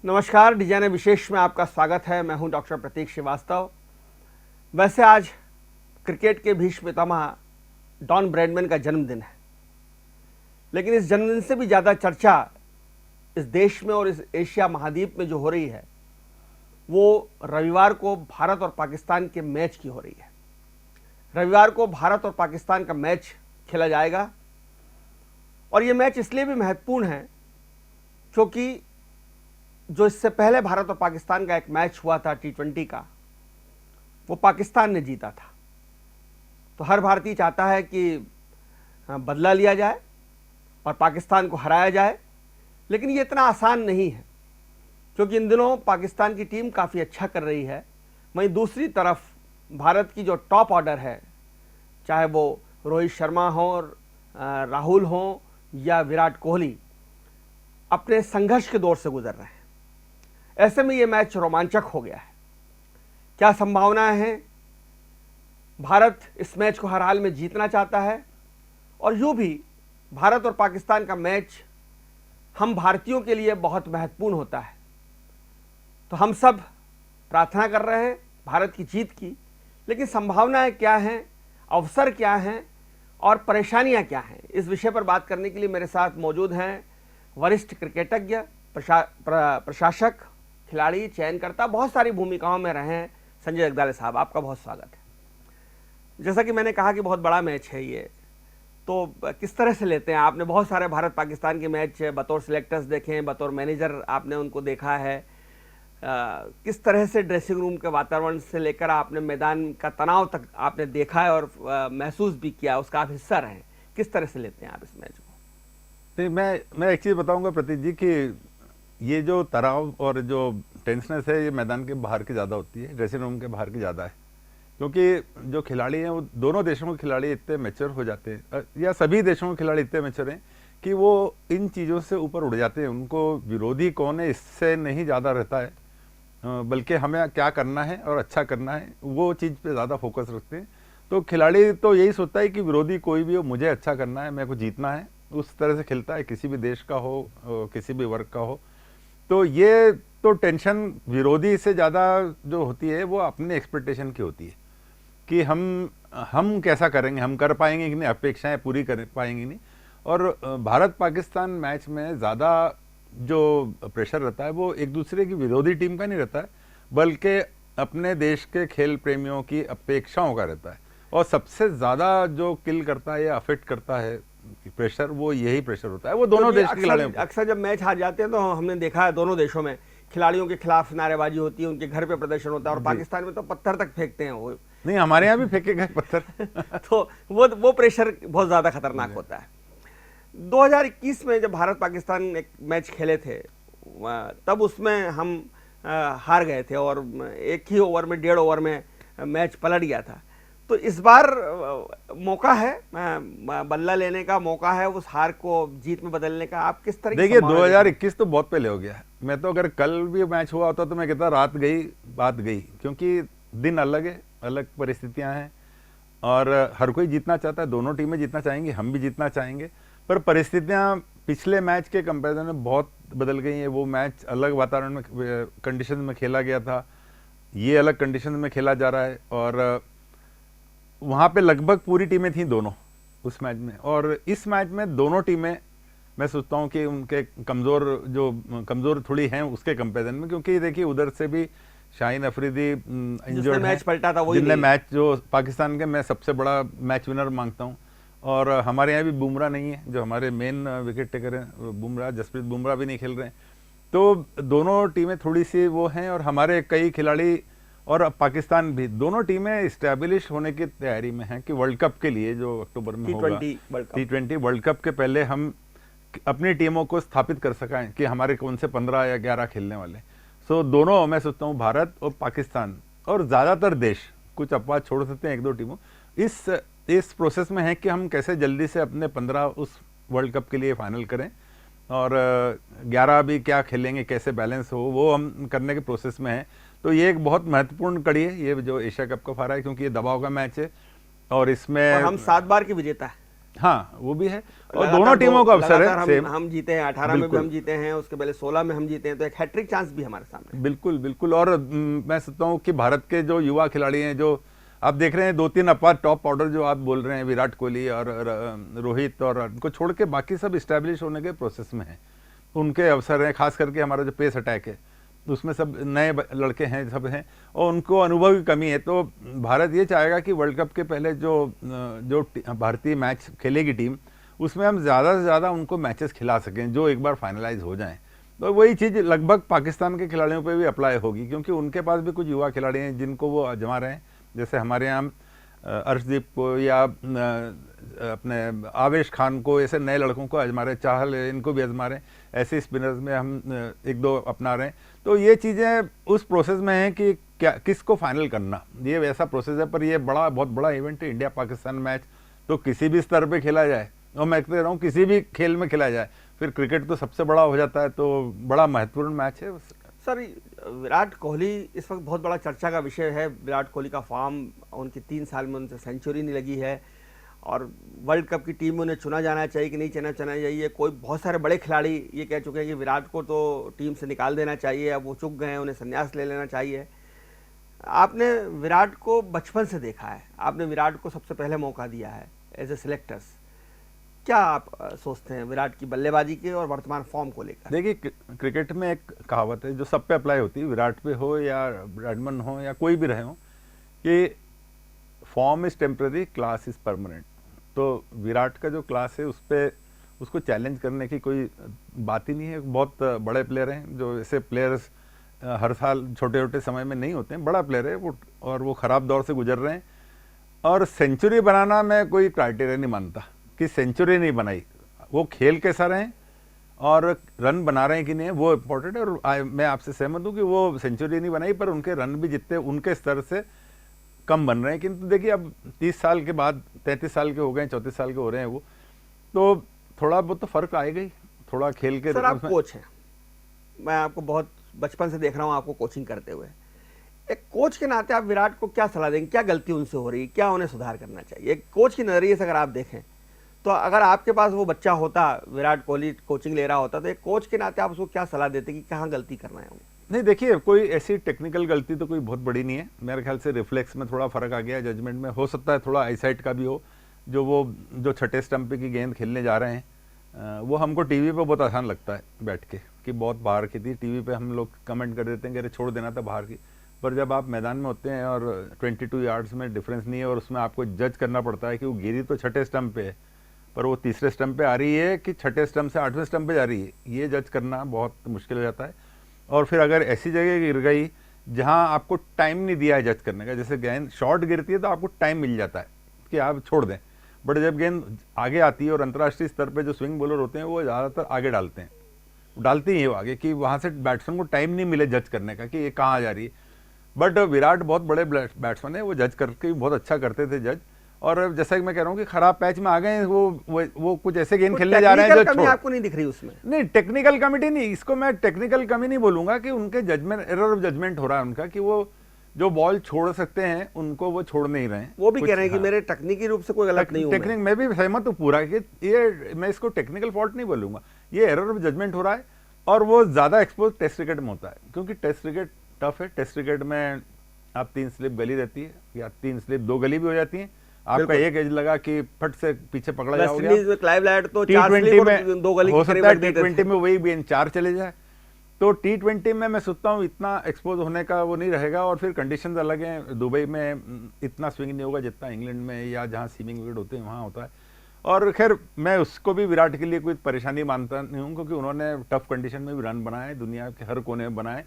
नमस्कार, डिजाइनर विशेष में आपका स्वागत है। मैं हूं डॉक्टर प्रतीक श्रीवास्तव। वैसे आज क्रिकेट के भीष्म पितामह डॉन ब्रैडमैन का जन्मदिन है, लेकिन इस जन्मदिन से भी ज़्यादा चर्चा इस देश में और इस एशिया महाद्वीप में जो हो रही है वो रविवार को भारत और पाकिस्तान के मैच की हो रही है। रविवार को भारत और पाकिस्तान का मैच खेला जाएगा और ये मैच इसलिए भी महत्वपूर्ण है क्योंकि जो इससे पहले भारत और पाकिस्तान का एक मैच हुआ था T20 का, वो पाकिस्तान ने जीता था। तो हर भारतीय चाहता है कि बदला लिया जाए और पाकिस्तान को हराया जाए, लेकिन ये इतना आसान नहीं है क्योंकि इन दिनों पाकिस्तान की टीम काफ़ी अच्छा कर रही है। वहीं दूसरी तरफ भारत की जो टॉप ऑर्डर है, चाहे वो रोहित शर्मा हो, राहुल हो या विराट कोहली, अपने संघर्ष के दौर से गुजर रहे हैं। ऐसे में ये मैच रोमांचक हो गया है। क्या संभावनाएं हैं? भारत इस मैच को हर हाल में जीतना चाहता है और यूं भी भारत और पाकिस्तान का मैच हम भारतीयों के लिए बहुत महत्वपूर्ण होता है। तो हम सब प्रार्थना कर रहे हैं भारत की जीत की, लेकिन संभावनाएं क्या हैं, अवसर क्या हैं और परेशानियां क्या हैं, इस विषय पर बात करने के लिए मेरे साथ मौजूद हैं वरिष्ठ क्रिकेटज्ञ, प्रशासक, खिलाड़ी, चयनकर्ता, बहुत सारी भूमिकाओं में रहे हैं संजय जगदाले साहब। आपका बहुत स्वागत है। जैसा कि मैंने कहा कि बहुत बड़ा मैच है ये, तो किस तरह से लेते हैं? आपने बहुत सारे भारत पाकिस्तान के मैच बतौर सिलेक्टर्स देखे हैं, बतौर मैनेजर आपने उनको देखा है। किस तरह से ड्रेसिंग रूम के वातावरण से लेकर आपने मैदान का तनाव तक आपने देखा है और महसूस भी किया, उसका आप हिस्सा रहे। किस तरह से लेते हैं आप इस मैच को? नहीं, मैं एक चीज़ बताऊंगा प्रतीक जी कि ये जो तनाव और जो टेंशनेस है ये मैदान के बाहर की ज़्यादा होती है, ड्रेसिंग रूम के बाहर की ज़्यादा है। क्योंकि जो खिलाड़ी हैं वो दोनों देशों के खिलाड़ी इतने मैच्योर हो जाते हैं, या सभी देशों के खिलाड़ी इतने मैच्योर हैं कि वो इन चीज़ों से ऊपर उड़ जाते हैं। उनको विरोधी कौन है इससे नहीं ज़्यादा रहता है, बल्कि हमें क्या करना है और अच्छा करना है, वो चीज़ पे ज़्यादा फोकस रखते हैं। तो खिलाड़ी तो यही सोचता है कि विरोधी कोई भी हो, मुझे अच्छा करना है, मेरे को जीतना है, उस तरह से खेलता है, किसी भी देश का हो, किसी भी वर्ग का हो। तो ये तो टेंशन विरोधी से ज़्यादा जो होती है वो अपने एक्सपेक्टेशन की होती है कि हम कैसा करेंगे, हम कर पाएंगे कि नहीं, अपेक्षाएं पूरी कर पाएंगे नहीं। और भारत पाकिस्तान मैच में ज़्यादा जो प्रेशर रहता है वो एक दूसरे की विरोधी टीम का नहीं रहता है, बल्कि अपने देश के खेल प्रेमियों की अपेक्षाओं का रहता है। और सबसे ज़्यादा जो किल करता है या अफेक्ट करता है प्रेशर, वो यही प्रेशर होता है, वो दोनों देश के खिलाड़ियों को। अक्सर जब मैच हार जाते हैं तो हमने देखा है दोनों देशों में खिलाड़ियों के खिलाफ नारेबाजी होती है, उनके घर पे प्रदर्शन होता है और पाकिस्तान में तो पत्थर तक फेंकते हैं वो। नहीं, हमारे यहाँ भी फेंके गए पत्थर। तो वो प्रेशर बहुत ज्यादा खतरनाक होता है। 2021 में जब भारत पाकिस्तान एक मैच खेले थे, तब उसमें हम हार गए थे और एक ही ओवर में, 1.5 ओवर में मैच पलट गया था। तो इस बार मौका है, बल्ला लेने का मौका है, उस हार को जीत में बदलने का। आप किस तरह? देखिए, 2021 तो बहुत पहले हो गया है। मैं तो अगर कल भी मैच हुआ होता तो मैं कहता रात गई बात गई, क्योंकि दिन अलग है, अलग परिस्थितियां हैं और हर कोई जीतना चाहता है, दोनों टीमें जीतना चाहेंगी, हम भी जीतना चाहेंगे, पर परिस्थितियां पिछले मैच के कंपैरिजन में बहुत बदल गई हैं। वो मैच अलग वातावरण में, कंडीशन में खेला गया था, ये अलग कंडीशन में खेला जा रहा है और वहाँ पे लगभग पूरी टीमें थी दोनों उस मैच में। और इस मैच में दोनों टीमें, मैं सोचता हूँ कि उनके कमज़ोर थोड़ी हैं उसके कंपैरिजन में, क्योंकि देखिए उधर से भी शाहीन अफरीदी इंजर्ड मैच पलटा था, जिनने मैच जो पाकिस्तान के मैं सबसे बड़ा मैच विनर मांगता हूँ। और हमारे यहाँ भी बुमराह नहीं है, जो हमारे मेन विकेट टेकर हैं बुमराह, जसप्रीत बुमराह भी नहीं खेल रहे हैं। तो दोनों टीमें थोड़ी सी वो हैं और हमारे कई खिलाड़ी और पाकिस्तान भी, दोनों टीमें स्टैब्लिश होने की तैयारी में हैं कि वर्ल्ड कप के लिए जो अक्टूबर में होगा, T20 वर्ल्ड कप के पहले हम अपनी टीमों को स्थापित कर सकें कि हमारे कौन से 15 या 11 खेलने वाले। सो दोनों, मैं सोचता हूँ भारत और पाकिस्तान और ज़्यादातर देश, कुछ अपवाद छोड़ सकते हैं एक दो टीमों, इस प्रोसेस में है कि हम कैसे जल्दी से अपने 15 उस वर्ल्ड कप के लिए फाइनल करें और 11 भी क्या खेलेंगे, कैसे बैलेंस हो, वो हम करने के प्रोसेस में है। तो ये एक बहुत महत्वपूर्ण कड़ी है, ये जो एशिया कप का फारा है, क्योंकि ये दबाव का मैच है और इसमें हम 7 बार के विजेता है। हाँ वो भी है, और लगातार दोनों टीमों का अवसर लगातार है सेम। हम जीते हैं, 18 में भी बिल्कुल। हम जीते हैं, उसके पहले 16 में हम जीते हैं, तो एक हैट्रिक चांस भी हमारे सामने। बिल्कुल बिल्कुल। और मैं सोचता हूँ कि भारत के जो युवा खिलाड़ी हैं, जो आप देख रहे हैं, 2-3 अपार टॉप ऑर्डर जो आप बोल रहे हैं, विराट कोहली और रोहित, और उनको छोड़ के बाकी सब इस्टेब्लिश होने के प्रोसेस में हैं, उनके अवसर हैं। खास करके हमारा जो पेस अटैक है उसमें सब नए लड़के हैं, सब हैं, और उनको अनुभव की कमी है। तो भारत ये चाहेगा कि वर्ल्ड कप के पहले जो भारतीय मैच खेलेगी टीम, उसमें हम ज़्यादा से ज़्यादा उनको मैचेस खिला सकें जो एक बार फाइनलाइज हो जाएं। तो वही चीज़ लगभग पाकिस्तान के खिलाड़ियों पे भी अप्लाई होगी, क्योंकि उनके पास भी कुछ युवा खिलाड़ी हैं जिनको वो आजमा रहे हैं। जैसे हमारे यहाँ अर्शदीप को या अपने आवेश खान को, ऐसे नए लड़कों को आजमा रहे, चाहल इनको भी आजमा रहे हैं, ऐसे स्पिनर्स में हम 1-2 अपना रहे हैं। तो ये चीज़ें उस प्रोसेस में हैं कि क्या किसको फाइनल करना, ये वैसा प्रोसेस है। पर ये बहुत बड़ा इवेंट है, इंडिया पाकिस्तान मैच, तो किसी भी स्तर पे खेला जाए, और मैं कह रहा हूँ किसी भी खेल में खेला जाए, फिर क्रिकेट तो सबसे बड़ा हो जाता है, तो बड़ा महत्वपूर्ण मैच है। सर, विराट कोहली इस वक्त बहुत बड़ा चर्चा का विषय है। विराट कोहली का फॉर्म, उनकी 3 साल में उनसे सेंचुरी नहीं लगी है, और वर्ल्ड कप की टीम में उन्हें चुना जाना चाहिए कि नहीं चुना चाहिए। कोई बहुत सारे बड़े खिलाड़ी ये कह चुके हैं कि विराट को तो टीम से निकाल देना चाहिए, अब वो चूक गए हैं, उन्हें संन्यास ले लेना चाहिए। आपने विराट को बचपन से देखा है, आपने विराट को सबसे पहले मौका दिया है एज ए सिलेक्टर्स। क्या आप सोचते हैं विराट की बल्लेबाजी के और वर्तमान फॉर्म को लेकर? देखिए, क्रिकेट में एक कहावत है जो सब पे अप्लाई होती है, विराट पे हो या ब्रैडमन हो या कोई भी रहे हो, कि form is temporary, class is permanent. तो विराट का जो क्लास है उस पर उसको चैलेंज करने की कोई बात ही नहीं है। बहुत बड़े प्लेयर हैं, जो ऐसे प्लेयर्स हर साल छोटे छोटे समय में नहीं होते हैं, बड़ा प्लेयर है वो, और वो ख़राब दौर से गुजर रहे हैं। और सेंचुरी बनाना मैं कोई क्राइटेरिया नहीं मानता कि सेंचुरी नहीं बनाई, वो खेल कैसा रहे और रन बना रहे हैं कि नहीं, वो इम्पोर्टेंट है। और मैं आपसे सहमत हूँ कि वो सेंचुरी नहीं बनाई, पर उनके रन भी जितने उनके स्तर से कम बन रहे हैं। किंतु देखिए, अब 30 साल के बाद 33 साल के हो गए, 34 साल के हो रहे हैं वो, तो थोड़ा बहुत तो फर्क आएगा ही, थोड़ा खेल के। सर, आप कोच हैं, मैं आपको बहुत बचपन से देख रहा हूँ आपको कोचिंग करते हुए। एक कोच के नाते आप विराट को क्या सलाह देंगे? क्या गलती उनसे हो रही है, क्या उन्हें सुधार करना चाहिए? एक कोच के नजरिए से अगर आप देखें, तो अगर आपके पास वो बच्चा होता, विराट कोहली कोचिंग ले रहा होता, तो एक कोच के नाते आप उसको क्या सलाह देते कि कहाँ गलती करना है? नहीं, देखिए, कोई ऐसी टेक्निकल गलती तो कोई बहुत बड़ी नहीं है। मेरे ख्याल से रिफ्लेक्स में थोड़ा फर्क आ गया, जजमेंट में हो सकता है, थोड़ा आईसाइट का भी हो। जो छठे स्टंप पे की गेंद खेलने जा रहे हैं, वो हमको टीवी पे बहुत आसान लगता है बैठ के, कि बहुत बाहर की थी। टीवी पे हम लोग कमेंट कर देते हैं कि अरे छोड़ देना था बाहर की, पर जब आप मैदान में होते हैं और 22 यार्ड्स में डिफरेंस नहीं है, और उसमें आपको जज करना पड़ता है कि वो गिरी तो छठे स्टंप पे है, पर वो तीसरे स्टंप पे आ रही है कि छठे स्टंप से 8वें स्टंप पे जा रही है, ये जज करना बहुत मुश्किल हो जाता है। और फिर अगर ऐसी जगह गिर गई जहां आपको टाइम नहीं दिया है जज करने का, जैसे गेंद शॉर्ट गिरती है तो आपको टाइम मिल जाता है कि आप छोड़ दें, बट जब गेंद आगे आती है, और अंतर्राष्ट्रीय स्तर पे जो स्विंग बॉलर होते हैं वो ज़्यादातर आगे डालते ही हैं वो आगे, कि वहाँ से बैट्समैन को टाइम नहीं मिले जज करने का कि ये कहाँ जा रही है। बट विराट बहुत बड़े बैट्समैन है, वो जज करके बहुत अच्छा करते थे जज। और जैसा कि मैं कह रहा हूँ कि खराब पैच में आ गए, वो कुछ ऐसे गेंद खेलने जा रहे हैं जो आपको नहीं दिख रही उसमें? नहीं, टेक्निकल कमिटी नहीं, इसको मैं टेक्निकल कमी नहीं बोलूंगा, कि उनके जजमेंट, एरर ऑफ जजमेंट हो रहा है उनका, कि वो जो बॉल छोड़ सकते हैं उनको वो छोड़ नहीं रहे हैं। वो भी कह रहे हैं कि मेरे तकनीकी रूप से कोई गलत नहीं हुआ। टेक्निक मैं भी सहमत हूँ पूरा, कि ये मैं इसको टेक्निकल फॉल्ट नहीं बोलूंगा, ये एरर ऑफ जजमेंट हो रहा है। और वो ज्यादा एक्सपोज टेस्ट क्रिकेट में होता है, क्योंकि टेस्ट क्रिकेट टफ है। टेस्ट क्रिकेट में आप 3 स्लिप गली रहती है, या 3 स्लिप 2 गली भी हो जाती है, आपका एक एज लगा कि फट से पीछे पकड़ा जाओगे। T20 में 2 गली हो सकता है T20 में वही गेंद 4 चले जाए, तो T20 में मैं सोचता हूँ इतना एक्सपोज होने का वो नहीं रहेगा। और फिर कंडीशंस अलग हैं, दुबई में इतना स्विंग नहीं होगा जितना इंग्लैंड में या जहाँ सीमिंग विकेट होते हैं वहाँ होता है। और खैर, मैं उसको भी विराट के लिए कोई परेशानी मानता नहीं हूँ, क्योंकि उन्होंने टफ कंडीशन में भी रन बनाए, दुनिया के हर कोने में बनाए,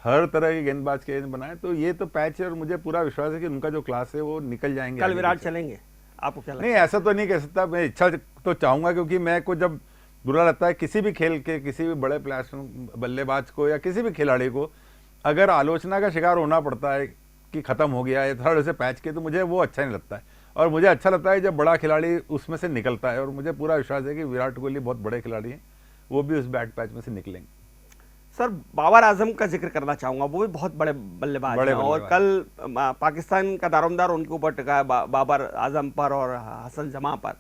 हर तरह के गेंदबाज के बनाए। तो ये तो पैच है, और मुझे पूरा विश्वास है कि उनका जो क्लास है वो निकल जाएंगे। कल विराट चलेंगे, आपको क्या लगता है? नहीं, ऐसा तो नहीं कह सकता, मैं इच्छा तो चाहूंगा, क्योंकि मैं को जब बुरा लगता है किसी भी खेल के, किसी भी बड़े बल्लेबाज को या किसी भी खिलाड़ी को अगर आलोचना का शिकार होना पड़ता है कि खत्म हो गया है थर्ड से पैच के, तो मुझे वो अच्छा नहीं लगता है। और मुझे अच्छा लगता है जब बड़ा खिलाड़ी उसमें से निकलता है, और मुझे पूरा विश्वास है कि विराट कोहली बहुत बड़े खिलाड़ी हैं, वो भी उस बैड पैच में से निकलेंगे। सर, बाबर आजम का जिक्र करना चाहूंगा, वो भी बहुत बड़े बल्लेबाज हैं, और कल पाकिस्तान का दारोमदार उनके ऊपर टिका है, बाबर आजम पर और हसन जमा पर।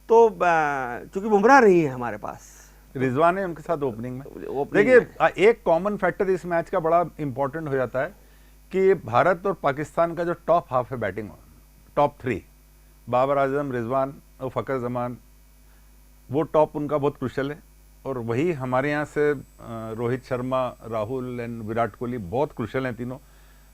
तो चूंकि बुमराह नहीं है हमारे पास, रिजवान है उनके साथ ओपनिंग में। ओपनिंग देखिए एक कॉमन फैक्टर इस मैच का बड़ा इंपॉर्टेंट हो जाता है कि भारत और पाकिस्तान का जो टॉप हाफ है बैटिंग, टॉप 3 बाबर आजम, रिजवान और फकर जमान, वो टॉप उनका बहुत क्रुशल है। और वही हमारे यहाँ से रोहित शर्मा, राहुल एंड विराट कोहली बहुत क्रुशल हैं तीनों।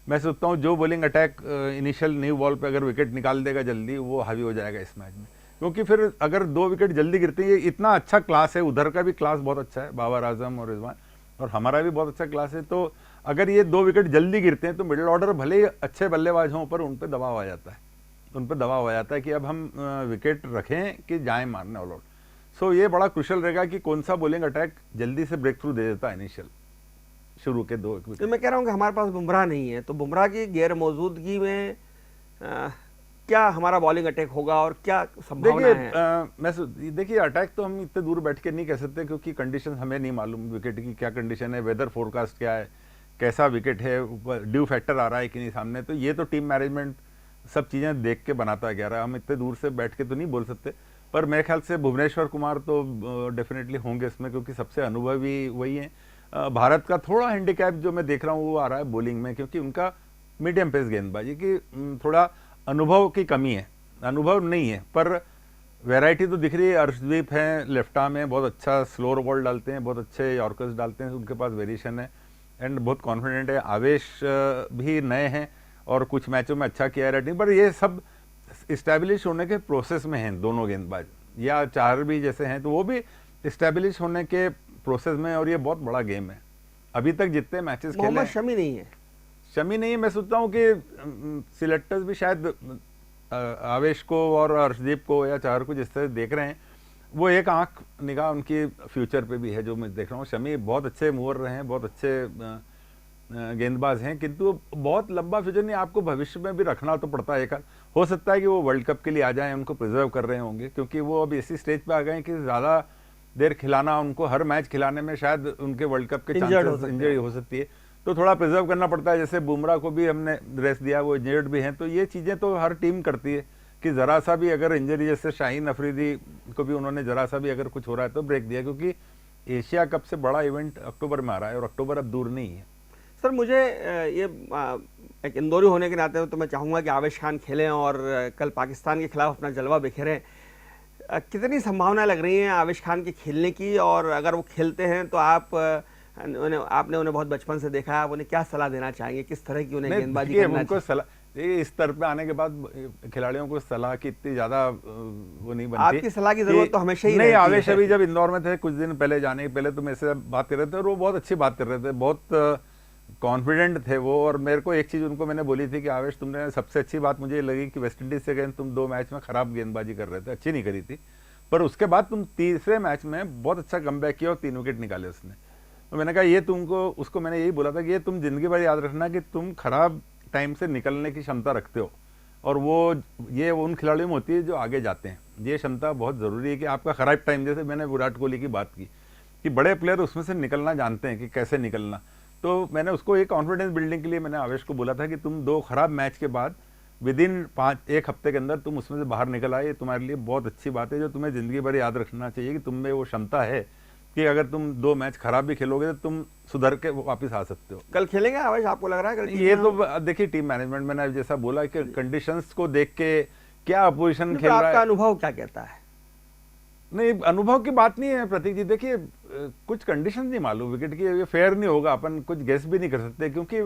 मैं सोचता हूँ जो bowling attack initial new ball पे अगर विकेट निकाल देगा जल्दी, वो हावी हो जाएगा इस मैच में। क्योंकि फिर अगर 2 विकेट जल्दी गिरती है, इतना अच्छा क्लास है, उधर का भी क्लास बहुत अच्छा है, बाबर आजम और रिजवान, और हमारा भी बहुत अच्छा क्लास है। तो अगर ये 2 विकेट जल्दी गिरते हैं तो मिडिल ऑर्डर भले ही अच्छे बल्लेबाज हों पर उन पर दबाव आ जाता है, उन पर दबाव आ जाता है कि अब हम विकेट रखें कि जाएं मारने ऑल आउट। सो ये बड़ा क्रुशल रहेगा कि कौन सा बॉलिंग अटैक जल्दी से ब्रेक थ्रू दे देता है इनिशियल शुरू के 2 विकेट। तो मैं कह रहा हूँ कि हमारे पास बुमराह नहीं है, तो बुमराह की गैर मौजूदगी में क्या हमारा बॉलिंग अटैक होगा और क्या संभावना है? देखिए अटैक तो हम इतने दूर बैठ के नहीं कह सकते क्योंकि कंडीशन हमें नहीं मालूम, विकेट की क्या कंडीशन है, वेदर फोरकास्ट क्या है, कैसा विकेट है, ड्यू फैक्टर आ रहा है कि नहीं सामने। तो ये तो टीम मैनेजमेंट सब चीज़ें देख के बनाता है 11, हम इतने दूर से बैठ के तो नहीं बोल सकते। पर मेरे ख्याल से भुवनेश्वर कुमार तो डेफिनेटली होंगे इसमें, क्योंकि सबसे अनुभवी वही हैं। भारत का थोड़ा हैंडीकैप जो मैं देख रहा हूँ वो आ रहा है बॉलिंग में, क्योंकि उनका मीडियम पेस गेंदबाजी की थोड़ा अनुभव की कमी है, अनुभव नहीं है, पर वैरायटी तो दिख रही है। अर्शदीप हैं लेफ्ट आर्म में, बहुत अच्छा स्लोअर बॉल डालते हैं, बहुत अच्छे यॉर्कर्स डालते हैं, उनके पास वेरिएशन है एंड बहुत कॉन्फिडेंट है। आवेश भी नए हैं और कुछ मैचों में अच्छा किया है रेटिंग, पर ये सब इस्टेब्लिश होने के प्रोसेस में हैं दोनों गेंदबाज, या 4 भी जैसे हैं तो वो भी इस्टेब्लिश होने के प्रोसेस में, और ये बहुत बड़ा गेम है। अभी तक जितने मैचेस खेले, मोहम्मद शमी नहीं है, शमी नहीं है। मैं सोचता हूँ कि सिलेक्टर्स भी शायद आवेश को और अर्शदीप को या 4 को जिस तरह देख रहे हैं, वो एक आंख निगाह उनकी फ्यूचर पे भी है जो मैं देख रहा हूँ। शमी बहुत अच्छे मूवर रहे हैं, बहुत अच्छे गेंदबाज हैं, किंतु बहुत लंबा फ्यूचर नहीं, आपको भविष्य में भी रखना तो पड़ता है। एक हो सकता है कि वो वर्ल्ड कप के लिए आ जाएं, उनको प्रिजर्व कर रहे होंगे, क्योंकि वो अब इसी स्टेज पे आ गए हैं कि ज़्यादा देर खिलाना, उनको हर मैच खिलाने में शायद उनके वर्ल्ड कप के चांसेस इंजरी हो सकती है, तो थोड़ा प्रिजर्व करना पड़ता है। जैसे बुमराह को भी हमने रेस्ट दिया, वो इंजर्ड भी हैं, तो ये चीज़ें तो हर टीम करती है कि ज़रा सा भी अगर इंजरी, जैसे शाहीन अफरीदी को भी उन्होंने ज़रा सा भी अगर कुछ हो रहा है तो ब्रेक दिया, क्योंकि एशिया कप से बड़ा इवेंट अक्टूबर में आ रहा है और अक्टूबर अब दूर नहीं है। सर मुझे ये एक इंदौरी होने के नाते तो मैं चाहूँगा कि आवेश खान खेलें और कल पाकिस्तान के खिलाफ अपना जलवा बिखेरें। कितनी संभावनाएं लग रही हैं आवेश खान के खेलने की, और अगर वो खेलते हैं तो आपने उन्हें बहुत बचपन से देखा है, आप उन्हें क्या सलाह देना चाहेंगे, किस तरह की उन्हें गेंदबाजी करना चाहिए? इस स्तर पे आने के बाद खिलाड़ियों को सलाह की इतनी ज्यादा वो नहीं बनती। आपकी सलाह की जरूरत तो हमेशा ही नहीं। आवेश अभी जब इंदौर में थे कुछ दिन पहले, जाने के पहले तो मेरे से बात कर रहे थे और वो बहुत अच्छी बात कर रहे थे, बहुत कॉन्फिडेंट थे वो। और मेरे को एक चीज़ उनको मैंने बोली थी कि आवेश, तुमने सबसे अच्छी बात मुझे लगी कि वेस्टइंडीज से गए तुम 2 मैच में खराब गेंदबाजी कर रहे थे, अच्छी नहीं करी थी, पर उसके बाद तुम तीसरे मैच में बहुत अच्छा कमबैक किया और 3 विकेट निकाले उसने। तो मैंने कहा ये तुमको, उसको मैंने यही बोला था कि ये तुम जिंदगी भर याद रखना कि तुम खराब टाइम से निकलने की क्षमता रखते हो, और ये उन खिलाड़ियों में होती है जो आगे जाते हैं। ये क्षमता बहुत ज़रूरी है कि आपका खराब टाइम, जैसे मैंने विराट कोहली की बात की कि बड़े प्लेयर उसमें से निकलना जानते हैं कि कैसे निकलना। तो मैंने उसको एक कॉन्फिडेंस बिल्डिंग के लिए मैंने आवेश को बोला था कि तुम 2 खराब मैच के बाद विदिन 1 हफ्ते के अंदर तुम उसमें से बाहर निकल आए, तुम्हारे लिए बहुत अच्छी बात है, जो तुम्हें ज़िंदगी भर याद रखना चाहिए कि तुम में वो क्षमता है कि अगर तुम 2 मैच खराब भी खेलोगे तो तुम सुधर के वापस आ सकते हो। कल खेलेंगे आवेश, आपको लग रहा है? कल ये तो देखिए टीम मैनेजमेंट, मैंने जैसा बोला कि कंडीशंस को देख के क्या अपोजिशन खेल रहा है। आपका अनुभव क्या कहता है? नहीं, अनुभव की बात नहीं है प्रतीक जी। देखिए कुछ कंडीशन नहीं मालूम विकेट की, ये फेयर नहीं होगा, अपन कुछ गेस भी नहीं कर सकते, क्योंकि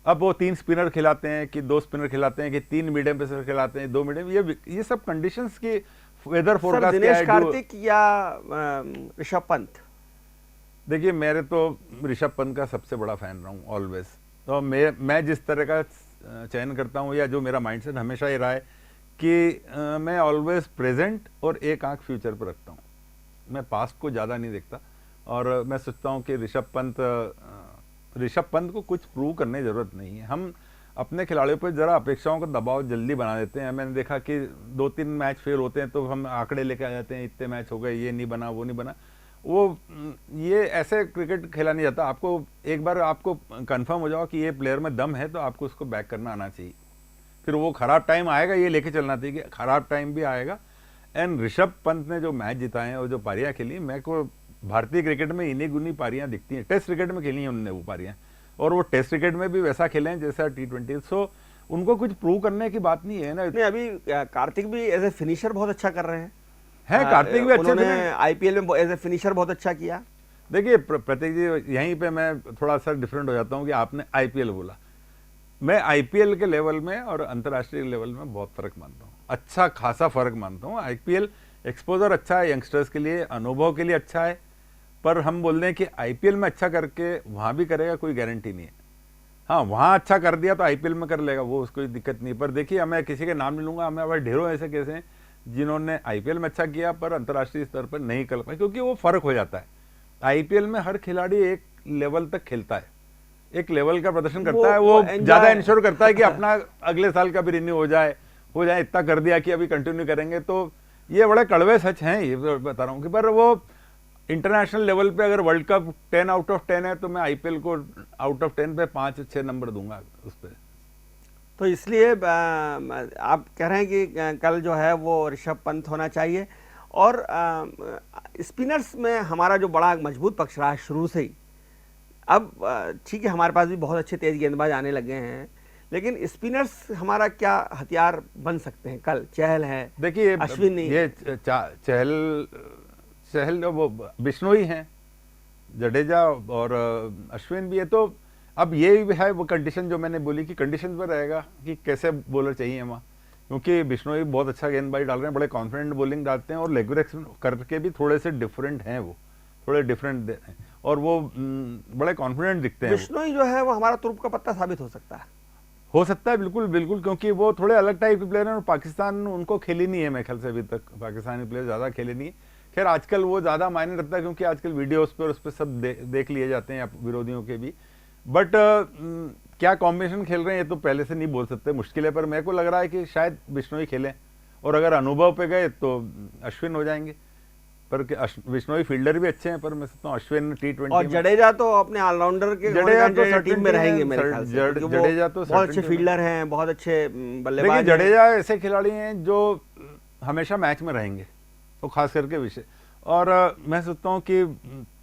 अब वो 3 स्पिनर खिलाते हैं कि 2 स्पिनर खिलाते हैं कि 3 मीडियम पेसर खिलाते हैं, 2 मीडियम, ये सब कंडीशंस की वेदर फोरकास्ट क्या है। दिनेश कार्तिक या ऋषभ पंत? देखिए मेरे तो ऋषभ पंत का सबसे बड़ा फैन रहा हूँ ऑलवेज। तो मैं जिस तरह का चयन करता हूँ, या जो मेरा माइंडसेट हमेशा ये रहा है कि मैं ऑलवेज प्रेजेंट और एक आंख फ्यूचर पर रखता हूँ, मैं पास्ट को ज़्यादा नहीं देखता। और मैं सोचता हूँ कि ऋषभ पंत को कुछ प्रूव करने की ज़रूरत नहीं है। हम अपने खिलाड़ियों पर ज़रा अपेक्षाओं का दबाव जल्दी बना देते हैं। मैंने देखा कि 2-3 मैच फेल होते हैं तो हम आंकड़े लेके आ जाते हैं, इतने मैच हो गए, ये नहीं बना, वो नहीं बना। ये ऐसे क्रिकेट खेला नहीं जाता। आपको एक बार आपको कंफर्म हो जाओ कि ये प्लेयर में दम है तो आपको उसको बैक करना आना चाहिए। फिर वो खराब टाइम आएगा, ये लेके चलना चाहिए कि खराब टाइम भी आएगा एंड ऋषभ पंत ने जो मैच जिताए और जो पारियां खेली, मेरे को भारतीय क्रिकेट में इन्हीं गुनी पारियां दिखती हैं। टेस्ट क्रिकेट में खेली हैं उन्होंने वो पारियां, और वो टेस्ट क्रिकेट में भी वैसा खेले हैं जैसा T20। सो उनको कुछ प्रूव करने की बात नहीं है ना। नहीं, अभी कार्तिक भी एज ए फिनिशर बहुत अच्छा कर रहे हैं। कार्तिक भी अच्छे उन्होंने आईपीएल में एज ए फिनिशर बहुत अच्छा किया। देखिए प्रतीक जी, यहीं पे मैं थोड़ा सा डिफरेंट हो जाता हूँ कि आपने आईपीएल बोला, मैं आईपीएल के लेवल में और अंतर्राष्ट्रीय लेवल में बहुत फर्क मानता हूँ, अच्छा खासा फर्क मानता हूँ। आईपीएल एक्सपोजर अच्छा है यंगस्टर्स के लिए, अनुभव के लिए अच्छा है, पर हम बोल दें कि आईपीएल में अच्छा करके वहाँ भी करेगा, कोई गारंटी नहीं है। हाँ, वहाँ अच्छा कर दिया तो आईपीएल में कर लेगा, वो उसको दिक्कत नहीं। पर देखिए, मैं किसी के नाम नहीं लूंगा, हमें अब ढेरों ऐसे केस हैं जिन्होंने आईपीएल में अच्छा किया पर अंतर्राष्ट्रीय स्तर पर नहीं कर पाए, क्योंकि वो फर्क हो जाता है। आईपीएल में हर खिलाड़ी एक लेवल तक खेलता है, एक लेवल का प्रदर्शन करता है, वो ज्यादा इंश्योर करता है कि अपना अगले साल का भी रिन्यू हो जाए। इतना कर दिया कि अभी कंटिन्यू करेंगे, तो ये बड़े कड़वे सच हैं, ये बता रहा हूँ कि। पर वो इंटरनेशनल लेवल पे अगर वर्ल्ड कप 10 आउट ऑफ 10 है तो मैं आईपीएल को आउट ऑफ 10 पे 5-6 नंबर दूंगा उस पर। तो इसलिए आप कह रहे हैं कि कल जो है वो ऋषभ पंत होना चाहिए। और स्पिनर्स में हमारा जो बड़ा मजबूत पक्ष रहा है शुरू से ही, अब ठीक है हमारे पास भी बहुत अच्छे तेज गेंदबाज आने लगे हैं, लेकिन स्पिनर्स हमारा क्या हथियार बन सकते हैं कल? चहल है, देखिए अश्विनी, ये चहल वो बिश्नोई हैं, जडेजा और अश्विन भी है। तो अब ये भी है वो कंडीशन जो मैंने बोली कि कंडीशन पर रहेगा कि कैसे बॉलर चाहिए वहाँ, क्योंकि बिश्नोई बहुत अच्छा गेंदबाजी डाल रहे हैं, बड़े कॉन्फिडेंट बॉलिंग डालते हैं और लेग ब्रेक्स करके भी थोड़े से डिफरेंट हैं, वो थोड़े डिफरेंट हैं और वो बड़े कॉन्फिडेंट दिखते हैं। बिश्नोई जो है वो हमारा तुरुप का पत्ता साबित हो सकता है। बिल्कुल बिल्कुल, क्योंकि वो थोड़े अलग टाइप के प्लेयर हैं और पाकिस्तान उनको खेली नहीं है मेरे ख्याल से अभी तक, पाकिस्तानी प्लेयर ज़्यादा खेले नहीं है। खैर आजकल वो ज़्यादा मायने रखता है क्योंकि आजकल वीडियोस पे और उस पर सब देख लिए जाते हैं विरोधियों के भी। बट क्या कॉम्बिनेशन खेल रहे हैं ये तो पहले से नहीं बोल सकते, मुश्किल है। पर मेरे को लग रहा है कि शायद बिश्नोई खेलें, और अगर अनुभव पे गए तो अश्विन हो जाएंगे। पर बिश्नोई फील्डर भी अच्छे हैं, पर मैं सोचता हूँ अश्विन T20 और जडेजा तो अपने ऑलराउंडर के टीम में रहेंगे मेरे ख्याल से। जडेजा तो बहुत अच्छे फील्डर हैं, बहुत अच्छे बल्लेबाज हैं। जडेजा ऐसे खिलाड़ी हैं जो हमेशा मैच में रहेंगे, तो खास करके विषय। और मैं सोचता हूँ कि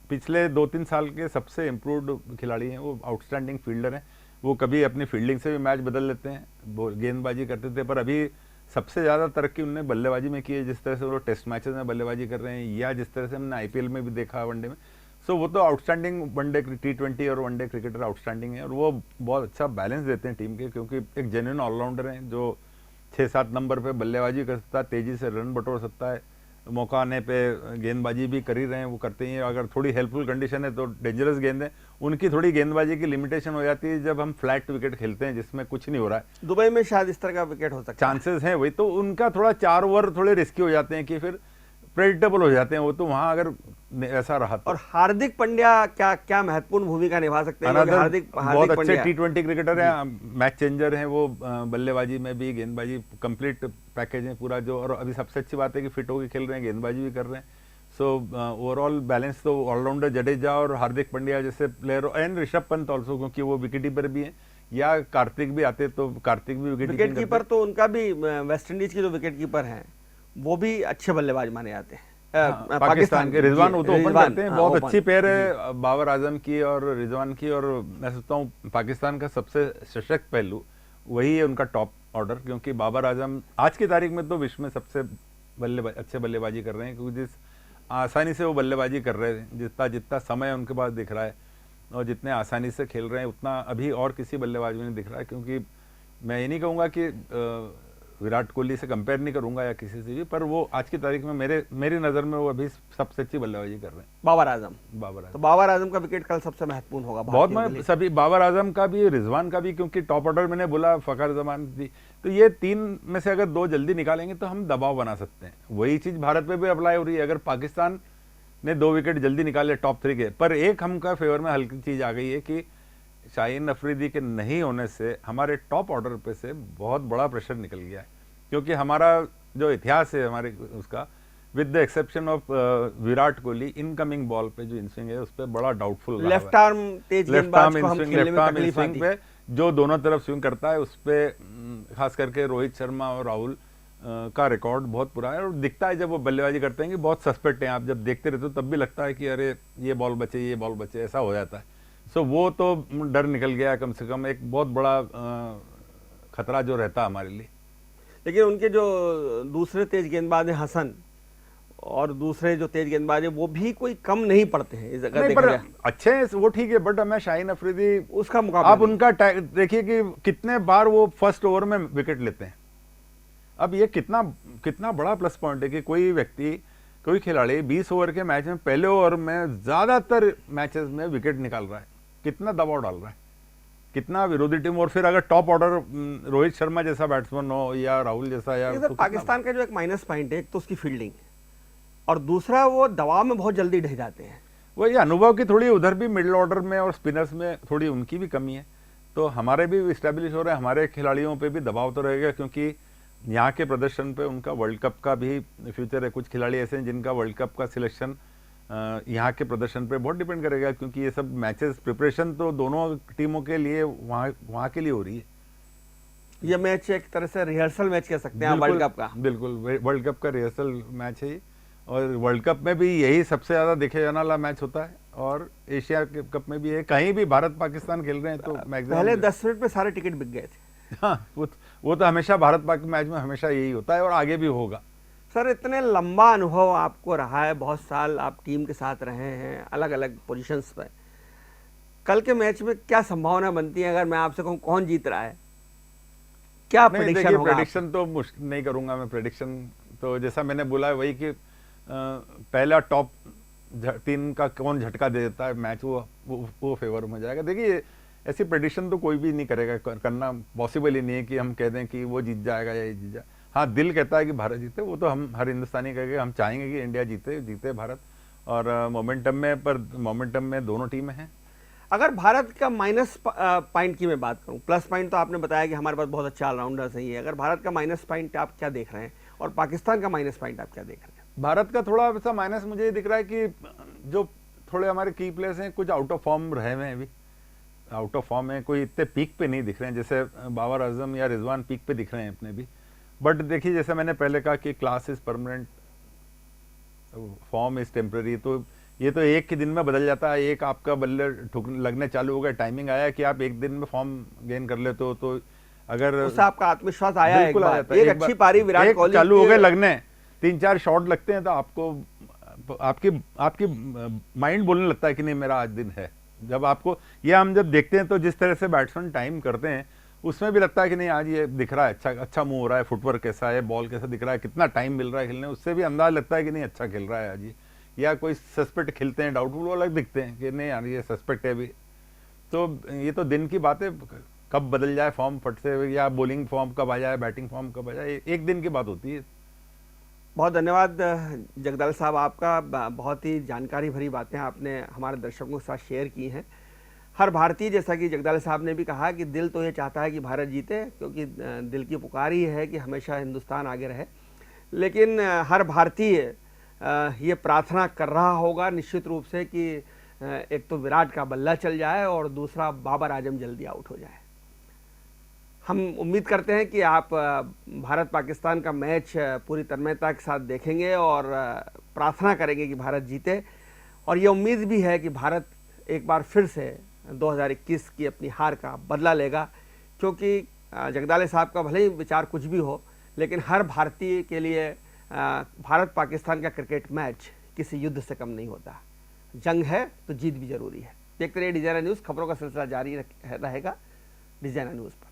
पिछले 2-3 साल के सबसे इम्प्रूव्ड खिलाड़ी हैं वो, आउटस्टैंडिंग फील्डर हैं। वो कभी अपनी फील्डिंग से भी मैच बदल लेते हैं, वो गेंदबाजी करते थे, पर अभी सबसे ज़्यादा तरक्की उन्होंने बल्लेबाजी में की है। जिस तरह से वो टेस्ट मैचेस में बल्लेबाजी कर रहे हैं, या जिस तरह से हमने आईपीएल में भी देखा वनडे में, सो वो तो आउटस्टैंडिंग वनडे T20 और वनडे क्रिकेटर आउटस्टैंडिंग है। और वो बहुत अच्छा बैलेंस देते हैं टीम के, क्योंकि एक जेन्युइन ऑलराउंडर हैं जो 6-7 नंबर पे बल्लेबाजी कर सकता है, तेज़ी से रन बटोर सकता है, मौका आने पे गेंदबाजी भी कर ही रहे हैं, वो करते ही हैं। अगर थोड़ी हेल्पफुल कंडीशन है तो डेंजरस गेंद है। उनकी थोड़ी गेंदबाजी की लिमिटेशन हो जाती है जब हम फ्लैट विकेट खेलते हैं जिसमें कुछ नहीं हो रहा है। दुबई में शायद इस तरह का विकेट हो सकता है, चांसेस हैं वही, तो उनका थोड़ा 4 ओवर थोड़े रिस्की हो जाते हैं कि फिर प्रेडिक्टेबल हो जाते हैं वो, तो वहां अगर ऐसा रहा तो। और हार्दिक पांड्या क्या महत्वपूर्ण भूमिका निभा सकते हैं? हार्दिक बहुत अच्छे T20 क्रिकेटर हैं, मैच चेंजर हैं वो, बल्लेबाजी में भी गेंदबाजी कंप्लीट पैकेज है पूरा जो। और अभी सबसे अच्छी बात है कि फिट होकर खेल रहे हैं, गेंदबाजी भी कर रहे हैं। सो ओवरऑल बैलेंस तो ऑलराउंडर जडेजा और हार्दिक पांड्या जैसे player, and Rishabh Pant also, क्योंकि वो विकेट कीपर भी हैं, या कार्तिक भी आते तो कार्तिक भी विकेट कीपर, तो उनका भी वेस्ट इंडीज के जो विकेट कीपर हैं वो भी अच्छे बल्लेबाज माने जाते हैं। पाकिस्तान के रिजवान वो तो ओपन करते हैं, बहुत अच्छी पेयर है बाबर आजम की और रिजवान की। और मैं सोचता हूँ पाकिस्तान का सबसे सशक्त पहलू वही है उनका टॉप ऑर्डर, क्योंकि बाबर आजम आज की तारीख में तो विश्व में सबसे अच्छे बल्लेबाजी कर रहे हैं, क्योंकि जिस आसानी से वो बल्लेबाजी कर रहे हैं, जितना समय उनके पास दिख रहा है और जितने आसानी से खेल रहे हैं, उतना अभी और किसी बल्लेबाज में नहीं दिख रहा है। क्योंकि मैं ये नहीं कहूँगा कि विराट कोहली से कंपेयर नहीं करूंगा या किसी से भी, पर वो आज की तारीख में मेरी नज़र में वो अभी सबसे अच्छी बल्लेबाजी कर रहे हैं। बाबर आजम तो बाबर आजम का विकेट कल सबसे महत्वपूर्ण होगा बहुत, सभी बाबर आजम का भी, रिजवान का भी, क्योंकि टॉप ऑर्डर मैंने बोला फ़खर जमान थी, तो ये 3 में से अगर 2 जल्दी निकालेंगे तो हम दबाव बना सकते हैं। वही चीज़ भारत में भी अप्लाई हो रही है। अगर पाकिस्तान ने 2 विकेट जल्दी निकाले टॉप 3 के, पर एक हमका फेवर में हल्की चीज़ आ गई है कि शाहीन अफरीदी के नहीं होने से हमारे टॉप ऑर्डर पे से बहुत बड़ा प्रेशर निकल गया है। क्योंकि हमारा जो इतिहास है हमारे उसका, with the exception of Virat Kohli, incoming ball पे जो इनस्विंग है उस पर बड़ा डाउटफुल, लेफ्ट आर्म स्विंग पे जो दोनों तरफ स्विंग करता है उस पर खास करके रोहित शर्मा और राहुल का रिकॉर्ड बहुत पुराना है और दिखता है जब वो बल्लेबाजी करते हैं कि बहुत सस्पेक्ट हैं। आप जब देखते रहते हो तब भी लगता है कि अरे ये बॉल बचे, ये बॉल बचे, ऐसा हो जाता है। सो वो तो डर निकल गया कम से कम, एक बहुत बड़ा खतरा जो रहता है हमारे लिए। लेकिन उनके जो दूसरे तेज गेंदबाज हैं हसन, और दूसरे जो तेज गेंदबाज हैं वो भी कोई कम नहीं पड़ते हैं इस अगर नहीं, देखा पर जाए। अच्छे हैं वो, ठीक है, बट हमें शाहीन अफरीदी उसका मुकाबला आप नहीं। उनका देखिए कि कितने बार वो फर्स्ट ओवर में विकेट लेते हैं। अब ये कितना कितना बड़ा प्लस पॉइंट है कि कोई व्यक्ति, कोई खिलाड़ी 20 ओवर के मैच में पहले ओवर में ज्यादातर मैचेस में विकेट निकाल रहा है, कितना दबाव डाल रहा है, कितना विरोधी टीम। और फिर अगर टॉप ऑर्डर रोहित शर्मा जैसा बैट्समैन हो या राहुल जैसा, या लेकिन सर, पाकिस्तान का जो एक माइनस पॉइंट है, एक तो उसकी फील्डिंग और दूसरा वो दबाव में बहुत जल्दी ढह जाते हैं। वो ये अनुभव की थोड़ी उधर भी मिडिल ऑर्डर में और स्पिनर्स में थोड़ी उनकी भी कमी है। तो हमारे भी इस्टेब्लिश हो रहे हैं, हमारे खिलाड़ियों पे भी दबाव तो रहेगा क्योंकि यहाँ के प्रदर्शन पे उनका वर्ल्ड कप का भी फ्यूचर है। कुछ खिलाड़ी ऐसे हैं जिनका वर्ल्ड कप का सिलेक्शन यहाँ के प्रदर्शन पे बहुत डिपेंड करेगा, क्योंकि ये सब मैचेस प्रिपरेशन तो दोनों टीमों के लिए वहाँ के लिए हो रही है। ये मैच एक तरह से रिहर्सल मैच कह सकते हैं वर्ल्ड कप का। बिल्कुल वर्ल्ड कप का रिहर्सल मैच है ये, और वर्ल्ड कप में भी यही सबसे ज्यादा देखे जाने वाला मैच होता है, और एशिया कप में भी है। कहीं भी भारत पाकिस्तान खेल रहे हैं तो पहले 10 मिनट में सारे टिकट बिक गए थे। हाँ, वो तो हमेशा भारत पाक मैच में हमेशा यही होता है और आगे भी होगा। सर, इतने लंबा अनुभव आपको रहा है, बहुत साल आप टीम के साथ रहे हैं अलग अलग पोजीशंस पर। कल के मैच में क्या संभावना बनती है? अगर मैं आपसे कहूँ कौन जीत रहा है, क्या प्रेडिक्शन होगा? प्रेडिक्शन तो मुश्किल नहीं करूंगा मैं। प्रेडिक्शन तो जैसा मैंने बोला है वही कि पहला टॉप 3 का कौन झटका दे देता है मैच, वो फेवर में जाएगा। देखिए ऐसी प्रेडिक्शन तो कोई भी नहीं करेगा, करना पॉसिबल ही नहीं है कि हम कह दें कि वो जीत जाएगा या ये जीत जाए। हाँ, दिल कहता है कि भारत जीते, वो तो हम हर हिंदुस्तानी कहेंगे, हम चाहेंगे कि इंडिया जीते भारत। और मोमेंटम में दोनों टीमें हैं। अगर भारत का माइनस पॉइंट की मैं बात करूं, प्लस पॉइंट तो आपने बताया कि हमारे पास बहुत अच्छा ऑलराउंडर सही है। अगर भारत का माइनस पॉइंट आप क्या देख रहे हैं, और पाकिस्तान का माइनस पॉइंट आप क्या देख रहे हैं? भारत का थोड़ा सा माइनस मुझे ये दिख रहा है कि जो थोड़े हमारे की प्लेयर्स हैं कुछ आउट ऑफ फॉर्म रहे हुए हैं, अभी आउट ऑफ फॉर्म है, कोई इतने पीक पे नहीं दिख रहे हैं। जैसे बाबर आजम या रिजवान पीक पे दिख रहे हैं अपने भी। बट देखिए जैसे मैंने पहले कहा कि class is permanent, form is temporary. तो ये तो एक ही दिन में बदल जाता है। एक आपका बल्ले लगने चालू हो गया, टाइमिंग आया कि आप एक दिन में फॉर्म गेन कर लेते हो, तो अगर उससे आपका आत्मविश्वास आया, बिल्कुल आ जाता है। एक अच्छी पारी विराट कोहली चालू हो गए लगने, 3-4 शॉट लगते हैं तो आपकी माइंड बोलने लगता है कि नहीं मेरा आज दिन है। जब आपको ये हम जब देखते हैं तो जिस तरह से बैट्समैन टाइम करते हैं उसमें भी लगता है कि नहीं आज ये दिख रहा है, अच्छा मूव हो रहा है, फुटवर्क कैसा है, बॉल कैसा दिख रहा है, कितना टाइम मिल रहा है खेलने, उससे भी अंदाज लगता है कि नहीं अच्छा खेल रहा है आज ये। या कोई सस्पेक्ट खेलते हैं डाउटफुल, वो अलग दिखते हैं कि नहीं यार ये सस्पेक्ट है अभी। तो ये तो दिन की बात है, कब बदल जाए फॉर्म फट से, या बॉलिंग फॉर्म कब आ जाए, बैटिंग फॉर्म कब आ जाए, एक दिन की बात होती है। बहुत धन्यवाद जगदल साहब आपका, बहुत ही जानकारी भरी बातें आपने हमारे दर्शकों के साथ शेयर की हैं। हर भारतीय, जैसा कि जगदल साहब ने भी कहा कि दिल तो ये चाहता है कि भारत जीते, क्योंकि दिल की पुकार ही है कि हमेशा हिंदुस्तान आगे रहे। लेकिन हर भारतीय ये प्रार्थना कर रहा होगा निश्चित रूप से कि एक तो विराट का बल्ला चल जाए और दूसरा बाबर आजम जल्दी आउट हो जाए। हम उम्मीद करते हैं कि आप भारत पाकिस्तान का मैच पूरी तन्मयता के साथ देखेंगे और प्रार्थना करेंगे कि भारत जीते। और ये उम्मीद भी है कि भारत एक बार फिर से 2021 की अपनी हार का बदला लेगा, क्योंकि जगदाले साहब का भले ही विचार कुछ भी हो, लेकिन हर भारतीय के लिए भारत पाकिस्तान का क्रिकेट मैच किसी युद्ध से कम नहीं होता। जंग है तो जीत भी जरूरी है। देखते रहिए डिजाइनर न्यूज़, खबरों का सिलसिला जारी रहेगा डिजाइनर न्यूज़ पर।